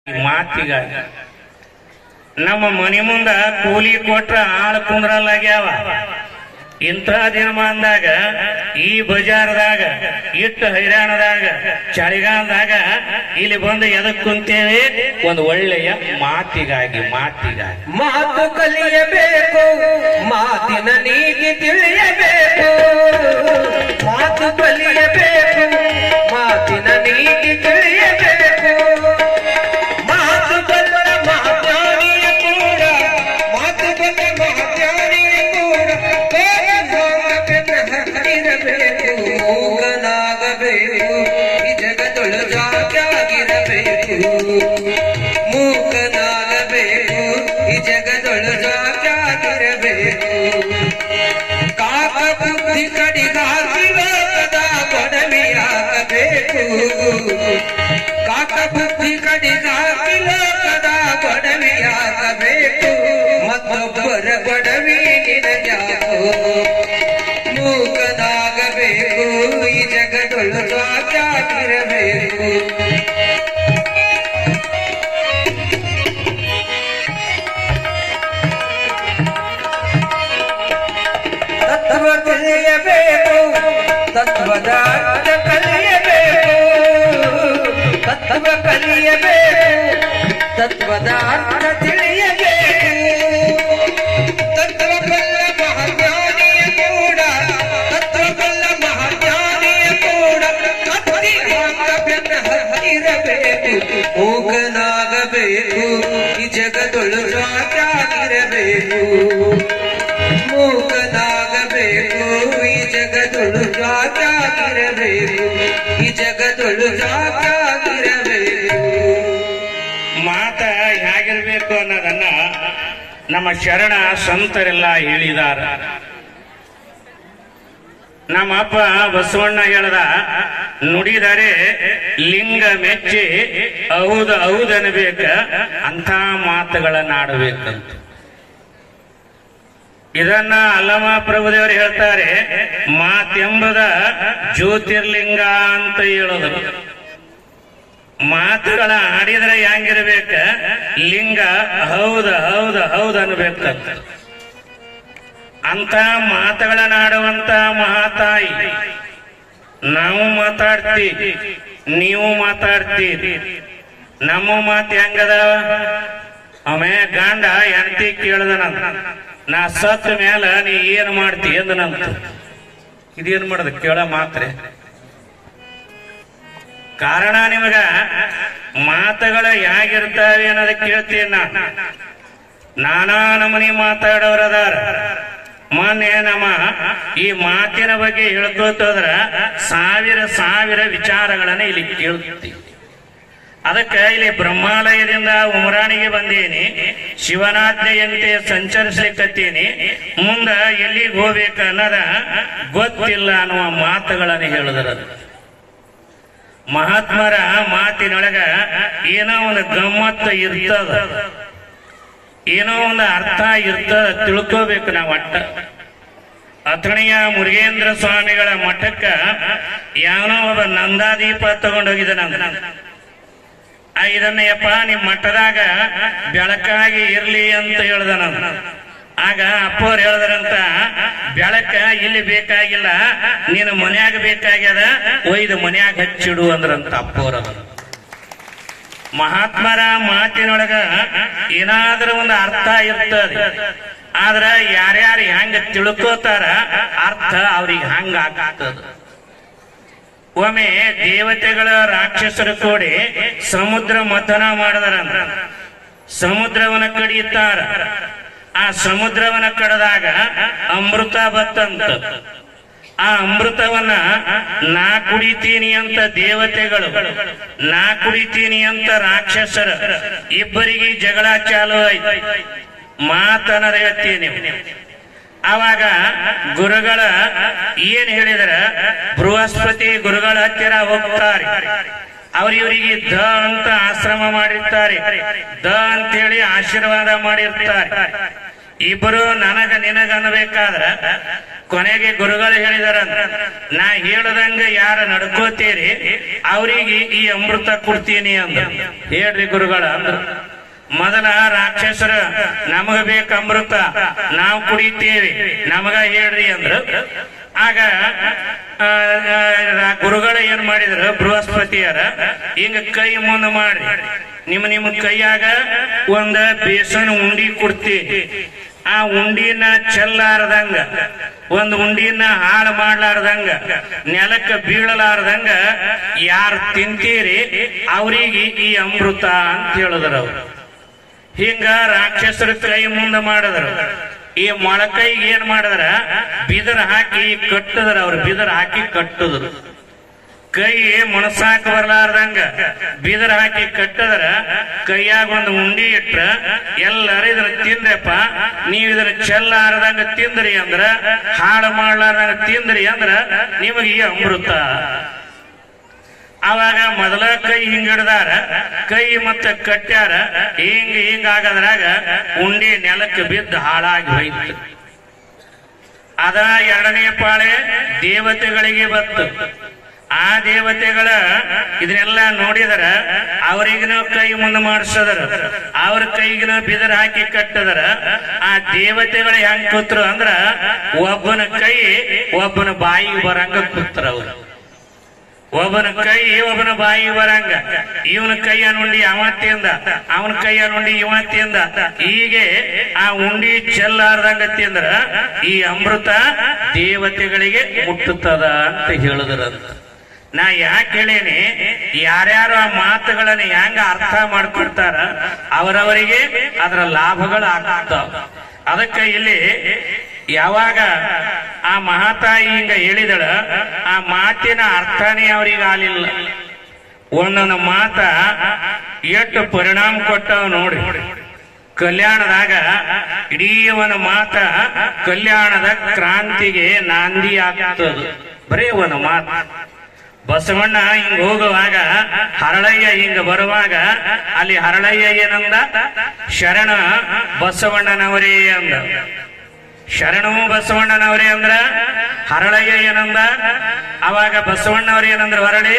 ಮಾತಿಗಾಗಿ ನಮ್ಮ ಮನೆ ಮುಂದ ಕೂಲಿ ಕೊಟ್ರ ಆಳ ಕುಂದ್ರಲ್ಲಾಗ್ಯಾವ. ಇಂಥ ದಿನಮಾನದಾಗ ಈ ಬಜಾರದಾಗ ಇಟ್ಟು ಹೈರಾಣದಾಗ ಚಳಿಗಾಲದಾಗ ಇಲ್ಲಿ ಬಂದು ಎದಕ್ ಕುಂತೇವೆ? ಒಂದು ಒಳ್ಳೆಯ ಮಾತಿಗಾಗಿ. ಮಾತು ಕಲಿಯಬೇಕು, ಮಾತಿನ ನೀತಿ ತಿಳಿಯಬೇಕು. ಮಾತು ಕಲಿಯಬೇಕು, ಮಾತಿನ ನೀತಿ ತಿಳಿಯಬೇಕು. ಮಾತು ಬಲ್ಲ ಮಹಾಜ್ಞಾನಿಯ ಕೂಡ, ಮಾತು ಬಲ್ಲ ಮಹಾಜ್ಞಾನಿಯ ಕೂಡ ಇರಬೇಕು. ಮೂಗನಾಗಬೇಕು, ಈ ಜಗದೊಳು ಜಾಗಿರಬೇಕು. ಮೂಕನಾಗಬೇಕು, ಈ ಜಗದೊಳು ಜಾಗಿರಬೇಕು. ಕಾಕ ಬುದ್ಧಿ ಕಡಿಗಾಗಿ ಲೋಕದ ಕೊಡವೆಯಾಗಬೇಕು. ಕಾಕ ಬುದ್ಧಿ ಕಡಿಗಾಗಿ ಲೋಕದ ಕೊಡವೆಯಾಗಬೇಕು. ಮತ್ತೊಬ್ಬರ ಕೊಡವೆ ನಿನಗ್ಯಾಕೋ? ಮೂಕನಾಗಬೇಕು, ಈ ಜಗದೊಳು ಜಾಗಿರಬೇಕು. ತತ್ವ ತಿಳಿಯಬೇಕು, ತತ್ವದ ಅರ್ಥ ಕಲಿಯಬೇಕು. ತತ್ವ ಕಲಿಯಬೇಕು, ತತ್ವದ ಅರ್ಥ ತಿಳಿಯಬೇಕು. ತತ್ವ ಬಲ್ಲ ಮಹಾಜ್ಞಾನಿಯ ಕೂಡ, ತತ್ವ ಬಲ್ಲ ಮಹಾಜ್ಞಾನಿಯ ಕೂಡ ಹತ್ತಿರಬೇಕು. ಮೂಕನಾಗಬೇಕು, ಈ ಜಗದೊಳು ಜಾಗಿರಬೇಕು. ಮೂಕನಾಗಬೇಕು, ಈ ಜಗದೊಳು ಜಾಗಿರಬೇಕು. ಈ ಜಗದೊಳು ಜಾಗಿರಬೇಕು. ಮಾತ ಹೇಗಿರ್ಬೇಕು ಅನ್ನೋದನ್ನ ನಮ್ಮ ಶರಣ ಸಂತರೆಲ್ಲ ಹೇಳಿದಾರ. ನಮ್ಮ ಅಪ್ಪ ಬಸವಣ್ಣ ಹೇಳ್ದ, ನುಡಿದರೆ ಲಿಂಗ ಮೆಚ್ಚಿ ಹೌದನ್ಬೇಕ, ಅಂಥ ಮಾತುಗಳನ್ನ ಆಡಬೇಕಂತ. ಇದನ್ನ ಅಲ್ಲಮ ಪ್ರಭುದೇವರು ಹೇಳ್ತಾರೆ, ಮಾತೆಂಬುದ ಜ್ಯೋತಿರ್ಲಿಂಗ ಅಂತ ಹೇಳೋದು. ಮಾತುಗಳ ಆಡಿದ್ರೆ ಹೆಂಗಿರ್ಬೇಕ? ಲಿಂಗ ಹೌದು ಅನ್ಬೇಕಂತ. ಅಂತ ಮಾತುಗಳನ್ನಾಡುವಂತ ಮಹಾತಾಯಿ ನಾವು ಮಾತಾಡ್ತೀವಿ, ನೀವು ಮಾತಾಡ್ತೀರಿ. ನಮ್ಮ ಮಾತು ಹೆಂಗದ? ಆಮೇ ಗಂಡ ಹೆಂಡತಿ ಕೇಳ್ದನಂತ, ನಾ ಸತ್ತ ಮೇಲೆ ನೀ ಏನ್ ಮಾಡ್ತಿ ಎಂದನಂತ. ಇದೇನ್ ಮಾಡದ ಕೇಳ ಮಾತ್ರೆ. ಕಾರಣ ನಿಮಗ ಮಾತುಗಳು ಹೇಗಿರ್ತಾವೆ ಅನ್ನೋದಕ್ಕೆ ಕೇಳ್ತೀನಿ. ನಾನಾ ನಮನಿ ಮಾತಾಡೋರದಾರ. ಮೊನ್ನೆ ನಮ್ಮ ಈ ಮಾತಿನ ಬಗ್ಗೆ ಹೇಳ್ಕೋತೋದ್ರ ಸಾವಿರ ವಿಚಾರಗಳನ್ನ ಇಲ್ಲಿ ಕೇಳ್ತೀವಿ. ಅದಕ್ಕೆ ಇಲ್ಲಿ ಬ್ರಹ್ಮಾಲಯದಿಂದ ಉಮರಾಣಿಗೆ ಬಂದೀನಿ, ಶಿವನಾಜ್ಞೆಯಂತೆ ಸಂಚರಿಸ್ಲಿಕ್ಕತ್ತೀನಿ. ಮುಂದ ಎಲ್ಲಿಗೆ ಹೋಗ್ಬೇಕು ಅನ್ನೋದ ಗೊತ್ತಿಲ್ಲ ಅನ್ನುವ ಮಾತುಗಳನ್ನು ಹೇಳಿದ್ರ. ಮಹಾತ್ಮರ ಮಾತಿನೊಳಗ ಏನೋ ಒಂದು ಗಮ್ಮತ್ತು ಇರ್ತದ, ಏನೋ ಒಂದು ಅರ್ಥ ಇರ್ತದ, ತಿಳ್ಕೋಬೇಕು ನಾವು. ಒಟ್ಟ ಅಥಣಿಯ ಮುರುಗೇಂದ್ರ ಸ್ವಾಮಿಗಳ ಮಠಕ್ಕ ಯಾವನೋ ಒಬ್ಬ ನಂದಾದೀಪ ತಗೊಂಡೋಗಿದ್ದಾನ. ಇದನ್ನಯ್ಯಪ್ಪ ನಿಮ್ ಮಠದಾಗ ಬೆಳಕಾಗಿ ಇರ್ಲಿ ಅಂತ ಹೇಳ್ದ. ಆಗ ಅಪ್ಪವ್ರು ಹೇಳ್ದಾರಂತ, ಬೆಳಕ ಇಲ್ಲಿ ಬೇಕಾಗಿಲ್ಲ, ನೀನು ಮನ್ಯಾಗ ಬೇಕಾಗ್ಯದ, ಒಯ್ದು ಮನ್ಯಾಗ ಹಚ್ಚಿಡು ಅಂದ್ರಂತ ಅಪ್ಪವ್ರ. ಮಹಾತ್ಮರ ಮಾತಿನೊಳಗ ಏನಾದ್ರೂ ಒಂದು ಅರ್ಥ ಇರ್ತದೆ. ಆದ್ರ ಯಾರ್ಯಾರು ಹೆಂಗ ತಿಳ್ಕೋತಾರ ಅರ್ಥ ಅವ್ರಿಗೆ ಹಂಗ ಆಗ್ತದ. ಒಮ್ಮೆ ದೇವತೆಗಳ ರಾಕ್ಷಸರು ಕೂಡಿ ಸಮುದ್ರ ಮಥನ ಮಾಡಿದರಂತ. ಸಮುದ್ರವನ್ನ ಕಡಿಯುತ್ತಾರ. ಆ ಸಮುದ್ರವನ್ನ ಕಡದಾಗ ಅಮೃತ ಬತ್ತಂತ. ಆ ಅಮೃತವನ್ನ ನಾ ಕುಡಿತೀನಿ ಅಂತ ದೇವತೆಗಳು, ನಾ ಕುಡಿತೀನಿ ಅಂತ ರಾಕ್ಷಸರ ಇಬ್ಬರಿಗೆ ಜಗಳ ಚಾಲು ಆಯ್ತು. ಮಾತನ್ನ ಹೇಳ್ತೀನಿ. ಆವಾಗ ಗುರುಗಳ ಏನ್ ಹೇಳಿದ್ರ, ಬೃಹಸ್ಪತಿ ಗುರುಗಳ ಹತ್ತಿರ ಹೋಗ್ತಾರೆ. ಅವ್ರಿವರಿಗೆ ದ ಅಂತ ಆಶ್ರಮ ಮಾಡಿರ್ತಾರೆ, ದ ಅಂತೇಳಿ ಆಶೀರ್ವಾದ ಮಾಡಿರ್ತಾರೆ. ಇಬ್ಬರು ನನಗ ನಿನಗ ಅನ್ಬೇಕಾದ್ರ ಕೊನೆಗೆ ಗುರುಗಳು ಹೇಳಿದಾರ, ನಾ ಹೇಳದಂಗ ಯಾರ ನಡ್ಕೋತೀರಿ ಅವ್ರಿಗೆ ಈ ಅಮೃತ ಕೊಡ್ತೀನಿ ಅಂದ. ಹೇಳ್ರಿ ಗುರುಗಳ ಅಂದ್ರು. ಮೊದಲ ರಾಕ್ಷಸರ ನಮಗ ಬೇಕ ಅಮೃತ, ನಾವು ಕುಡಿತೇವಿ, ನಮಗ ಹೇಳ್ರಿ ಅಂದ್ರು. ಆಗ ಗುರುಗಳು ಏನ್ ಮಾಡಿದ್ರು, ಬೃಹಸ್ಪತಿಯರ ಹಿಂಗ ಕೈ ಮುಂದೆ ಮಾಡ್ರಿ, ನಿಮ್ಮ ಕೈಯಾಗ ಒಂದ ಬೇಸನ್ ಉಂಡಿ ಕೊಡ್ತೀವಿ. ಆ ಉಂಡಿನ ಚೆಲ್ಲಾರದಂಗ, ಒಂದು ಉಂಡಿನ ಹಾಳು ಮಾಡ್ಲಾರ್ದಂಗ, ನೆಲಕ್ಕ ಬೀಳಲಾರ್ದಂಗ ಯಾರು ತಿಂತೀರಿ ಅವ್ರಿಗೆ ಈ ಅಮೃತ ಅಂತ ಹೇಳಿದ್ರು ಅವ್ರು. ಹಿಂಗ ರಾಕ್ಷಸರ ಕೈ ಮುಂದೆ ಮಾಡಿದ್ರು. ಈ ಮೊಳಕೈಗೆ ಏನ್ ಮಾಡಿದ್ರ, ಬಿದರ್ ಹಾಕಿ ಕಟ್ಟದ್ರ. ಅವ್ರು ಬಿದರ್ ಹಾಕಿ ಕಟ್ಟದ್ರು. ಕೈ ಮನಸಾಕ ಬರ್ಲಾರ್ದಂಗ ಬಿದರ್ ಹಾಕಿ ಕಟ್ಟದ್ರ, ಕೈಯಾಗ ಒಂದು ಉಂಡಿ ಇಟ್ರ ಎಲ್ಲರೂ ಇದನ್ನ ತಿಂದ್ರಪ್ಪ, ನೀವ್ ಇದನ್ನ ಚೆಲ್ಲಾರದಂಗ ತಿಂದ್ರಿ ಅಂದ್ರ, ಹಾಳು ಮಾಡ್ಲಾರ್ದಂಗ ತಿಂದ್ರಿ ಅಂದ್ರ ನಿಮಗೆ ಈ ಅಮೃತ. ಅವಾಗ ಮೊದಲ ಕೈ ಹಿಂಗಿಡ್ದಾರ, ಕೈ ಮತ್ತೆ ಕಟ್ಟ್ಯಾರ, ಹಿಂಗ ಆಗದ್ರಾಗ ಉಂಡಿ ನೆಲಕ್ಕೆ ಬಿದ್ದು ಹಾಳಾಗಿ ಹೋಯ್ತು. ಅದ ಎರಡನೇ ಪಾಳೆ ದೇವತೆಗಳಿಗೆ ಬತ್ತು. ಆ ದೇವತೆಗಳ ಇದನ್ನೆಲ್ಲ ನೋಡಿದರ ಅವರಿಗಿನ ಕೈ ಮುಂದೆ ಮಾಡಿಸದರ, ಅವ್ರ ಕೈಗಿನ ಬಿದರ್ ಹಾಕಿ ಕಟ್ಟದರ. ಆ ದೇವತೆಗಳು ಹೆಂಗ್ ಕೂತ್ರು ಅಂದ್ರ, ಒಬ್ಬನ ಕೈ ಒಬ್ಬನ ಬಾಯಿಗೆ ಬರಂಗ ಕೂತ್ರ. ಅವ್ರು ಒಬ್ಬನ ಕೈ ಒಬ್ಬನ ಬಾಯಿಗೆ ಬರಂಗ, ಇವನ ಕೈಯ ನುಂಡಿ ಅವತ್ತಿಂದ, ಅವನ ಕೈಯ ನುಂಡಿ ಇವತ್ತಿಂದ, ಹೀಗೆ ಆ ಉಂಡಿ ಚೆಲ್ಲಾರ್ದಂಗ ತಿಂದ್ರ ಈ ಅಮೃತ ದೇವತೆಗಳಿಗೆ ಮುಟ್ಟುತ್ತದ ಅಂತ ಹೇಳಿದ್ರಂತ. ನಾ ಯಾಕೆ ಹೇಳೇನಿ, ಯಾರ್ಯಾರು ಆ ಮಾತುಗಳನ್ನ ಹೆಂಗ ಅರ್ಥ ಮಾಡ್ಕೊಳ್ತಾರ ಅವರವರಿಗೆ ಅದರ ಲಾಭಗಳು ಆಗ್ತಾವ. ಅದಕ್ಕೆ ಇಲ್ಲಿ ಯಾವಾಗ ಆ ಮಹಾತಾಯಿ ಹಿಂಗ ಹೇಳಿದಳ, ಆ ಮಾತಿನ ಅರ್ಥನೇ ಅವ್ರಿಗೆ ಆಗಲಿಲ್ಲ. ಒಂದೊಂದು ಮಾತ ಎಷ್ಟು ಪರಿಣಾಮ ಕೊಟ್ಟವ ನೋಡಿ. ಕಲ್ಯಾಣದಾಗ ಇಡೀ ಒಂದು ಮಾತ ಕಲ್ಯಾಣದ ಕ್ರಾಂತಿಗೆ ನಾಂದಿ ಆಗ್ತದ. ಬರೀ ಒಂದು ಮಾತು. ಬಸವಣ್ಣ ಹಿಂಗ ಹೋಗುವಾಗ ಹರಳಯ್ಯ ಹಿಂಗ ಬರುವಾಗ ಅಲ್ಲಿ ಹರಳಯ್ಯ ಏನಂದ, ಶರಣ ಬಸವಣ್ಣನವರೇ ಅಂದ. ಶರಣು ಬಸವಣ್ಣನವರೇ ಅಂದ್ರ ಹರಳಯ್ಯ ಏನಂದ. ಅವಾಗ ಬಸವಣ್ಣವ್ರ ಏನಂದ್ರ, ಹೊರಳಿ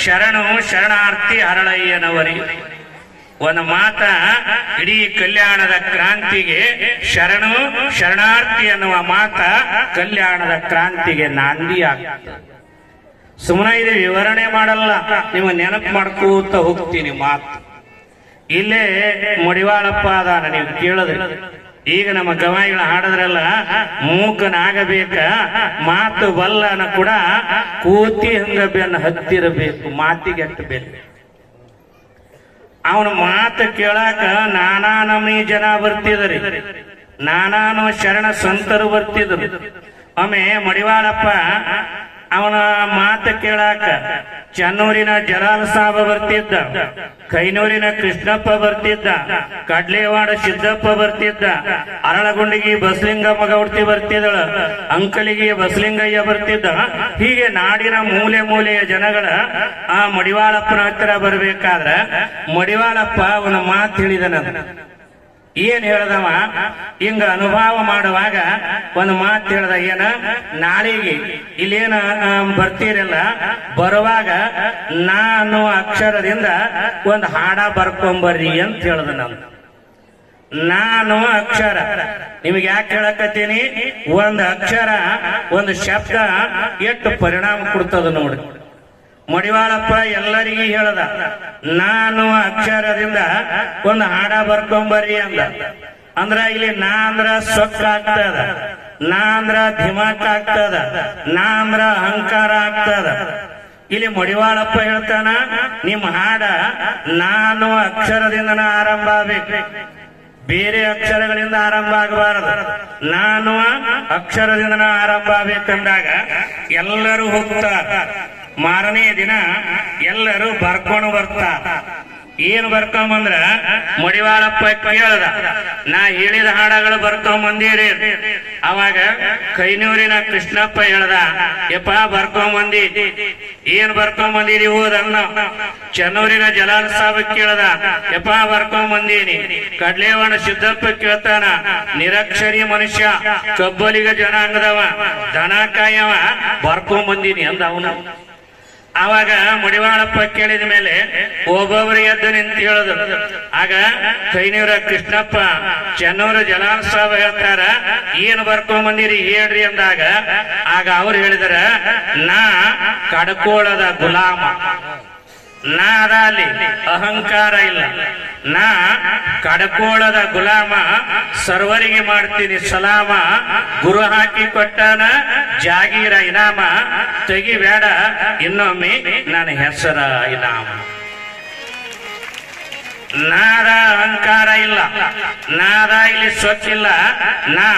ಶರಣು ಶರಣಾರ್ಥಿ ಹರಳಯ್ಯನವರಿ. ಒಂದು ಮಾತ ಇಡೀ ಕಲ್ಯಾಣದ ಕ್ರಾಂತಿಗೆ, ಶರಣು ಶರಣಾರ್ಥಿ ಅನ್ನುವ ಮಾತ ಕಲ್ಯಾಣದ ಕ್ರಾಂತಿಗೆ ನಾಂದಿ ಆಗ್ತದೆ. ಸುಮ್ಮನೆ ಇದು ವಿವರಣೆ ಮಾಡಲ್ಲ, ನಿಮ್ಮ ನೆನಪು ಮಾಡ್ಕೋತ ಹೋಗ್ತೀನಿ ಮಾತು. ಇಲ್ಲೇ ಮಡಿವಾಳಪ್ಪ ಅದಾನ, ನೀವು ಕೇಳಿದ್ರಿ. ಈಗ ನಮ್ಮ ಗವಾಯಿಗಳ ಹಾಡದ್ರಲ್ಲ, ಮೂಕನಾಗಬೇಕ ಮಾತು ಬಲ್ಲನ ಕೂಡ ಕೂತಿ ಹಂಗ ಬೆನ್ನ ಹತ್ತಿರಬೇಕು, ಮಾತಿಗೆ ಹತ್ತಬೇಕು. ಅವನ ಮಾತು ಕೇಳಾಕ ನಾನಾ ನಮನಿ ಜನ ಬರ್ತಿದ್ರಿ, ನಾನಾನು ಶರಣ ಸಂತರು ಬರ್ತಿದ್ರು. ಒಮ್ಮೆ ಮಡಿವಾಳಪ್ಪ ಅವನ ಮಾತು ಕೇಳಾಕ ಚನ್ನೂರಿನ ಜಲಾಲ್ ಸಾಬ ಬರ್ತಿದ್ದ, ಕೈನೂರಿನ ಕೃಷ್ಣಪ್ಪ ಬರ್ತಿದ್ದ, ಕಡ್ಲೇವಾಡ ಸಿದ್ದಪ್ಪ ಬರ್ತಿದ್ದ, ಅರಳಗುಂಡಿಗೆ ಬಸಲಿಂಗಮ್ಮ ಗೌಡ್ತಿ ಬರ್ತಿದ್ದಳ, ಅಂಕಲಿಗೆ ಬಸಲಿಂಗಯ್ಯ ಬರ್ತಿದ್ದ. ಹೀಗೆ ನಾಡಿನ ಮೂಲೆ ಮೂಲೆಯ ಜನಗಳ ಆ ಮಡಿವಾಳಪ್ಪನ ಹತ್ತಿರ ಬರ್ಬೇಕಾದ್ರ ಮಡಿವಾಳಪ್ಪ ಅವನ ಮಾತು ಹೇಳಿದನ. ಏನ್ ಹೇಳ್ದವ, ಹಿಂಗ ಅನುಭವ ಮಾಡುವಾಗ ಒಂದು ಮಾತು ಹೇಳ್ದ. ಏನ, ನಾಳೆಗೆ ಇಲ್ಲೇನ ಬರ್ತೀರಲ್ಲ, ಬರುವಾಗ ನಾನು ಅಕ್ಷರದಿಂದ ಒಂದು ಹಾಡ ಬರ್ಕೊಂಬರ್ರಿ ಅಂತ ಹೇಳ್ದ. ನಾನು ಅಕ್ಷರ ನಿಮಗೆ ಯಾಕೆ ಹೇಳಕತ್ತೀನಿ, ಒಂದು ಅಕ್ಷರ ಒಂದು ಶಬ್ದ ಎಷ್ಟು ಪರಿಣಾಮ ಕೊಡ್ತದ ನೋಡಿ. ಮಡಿವಾಳಪ್ಪ ಎಲ್ಲರಿಗೂ ಹೇಳದ, ನಾನು ಅಕ್ಷರದಿಂದ ಒಂದು ಹಾಡ ಬರ್ಕೊಂಬರ್ರಿ ಅಂದ. ಅಂದ್ರ ಇಲ್ಲಿ ನಾ ಅಂದ್ರ ಸೊಕ್ಕ ಆಗ್ತದ, ನಾ ಅಂದ್ರ ಧಿಮಾಕ್ ಆಗ್ತದ, ನಾ ಅಂದ್ರ ಅಹಂಕಾರ ಆಗ್ತದ. ಇಲ್ಲಿ ಮಡಿವಾಳಪ್ಪ ಹೇಳ್ತಾನ, ನಿಮ್ಮ ಹಾಡ ನಾನು ಅಕ್ಷರದಿಂದನ ಆರಂಭ ಆಗ್ಬೇಕು, ಬೇರೆ ಅಕ್ಷರಗಳಿಂದ ಆರಂಭ ಆಗಬಾರದು. ನಾನು ಅಕ್ಷರದಿಂದ ಆರಂಭ ಆಗ್ಬೇಕಂದಾಗ ಎಲ್ಲರೂ ಹೋಗ್ತಾರ. ಮಾರನೇ ದಿನ ಎಲ್ಲರೂ ಬರ್ಕೊಂಡು ಬರ್ತಾರ. ಏನ್ ಬರ್ಕೊಂಬಂದ್ರ ಮಡಿವಾಳಪ್ಪ ಕೇಳದ, ನಾ ಹೇಳಿದ ಹಾಡಗಳು ಬರ್ಕೊಂಬಂದಿರಿ. ಅವಾಗ ಕೈನೂರಿನ ಕೃಷ್ಣಪ್ಪ ಹೇಳ್ದ, ಯಪ್ಪ ಬರ್ಕೊಂಬಂದಿ, ಏನ್ ಬರ್ಕೊಂಬಂದಿರಿ ಓದನ್ನ. ಚೆನ್ನೂರಿನ ಜಲಾಲ್ ಸಾಬ್ ಕೇಳ್ದ, ಯಪ್ಪ ಬರ್ಕೊಂಬಂದೀನಿ. ಕಡ್ಲೇವಣ ಸಿದ್ದಪ್ಪ ಕೇಳ್ತಾನ, ನಿರಕ್ಷರಿ ಮನುಷ್ಯ, ಕಬ್ಬಲಿಗ ಜನಾಂಗದವ, ದನ ಕಾಯವ, ಬರ್ಕೊಂಬಂದೀನಿ ಅಂದ ಅವನು. ಆವಾಗ ಮಡಿವಾಳಪ್ಪ ಕೇಳಿದ ಮೇಲೆ ಒಬ್ಬೊಬ್ಬರಿಗೆ ಎದ್ದು ನಿಂತು ಹೇಳಿದ್ರು. ಆಗ ಕೈನೂರ ಕೃಷ್ಣಪ್ಪ, ಚೆನ್ನೂರ ಜಲಾಲ್ ಸಾಬ್ ಹೇಳ್ತಾರ, ಏನ್ ಬರ್ಕೊಂಬಂದಿರಿ ಹೇಳ್ರಿ ಅಂದಾಗ ಆಗ ಅವ್ರು ಹೇಳಿದಾರ, ನಾ ಕಡ್ಕೋಳದ ಗುಲಾಮ, ನಾ ಅದ ಅಲ್ಲಿ ಅಹಂಕಾರ ಇಲ್ಲ, ನಾ ಕಡ್ಕೋಳದ ಗುಲಾಮ, ಸರ್ವರಿಗೆ ಮಾಡ್ತೀನಿ ಸಲಾಮ, ಗುರು ಹಾಕಿ ಕೊಟ್ಟಾನ ಜಾಗೀರ ಇನಾಮ, ತೆಗಿಬೇಡ ಇನ್ನೊಮ್ಮೆ ನನ್ನ ಹೆಸರ ಇನಾಮ. ನಾದ ಅಹಂಕಾರ ಇಲ್ಲ, ನಾದ ಇಲ್ಲಿ ಸ್ವಚ್ಛಿಲ್ಲ, ನಾ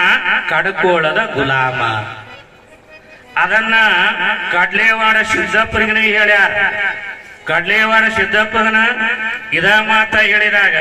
ಕಡ್ಕೋಳದ ಗುಲಾಮ. ಅದನ್ನ ಕಡ್ಲೇವಾಡ ಸಿದ್ದಪ್ಪನಿಗೆ ಹೇಳ್ಯಾರ. ಕಡ್ಲೇವಾಡ ಸಿದ್ದಪ್ಪನ ಇದ ಮಾತ ಹೇಳಿದಾಗ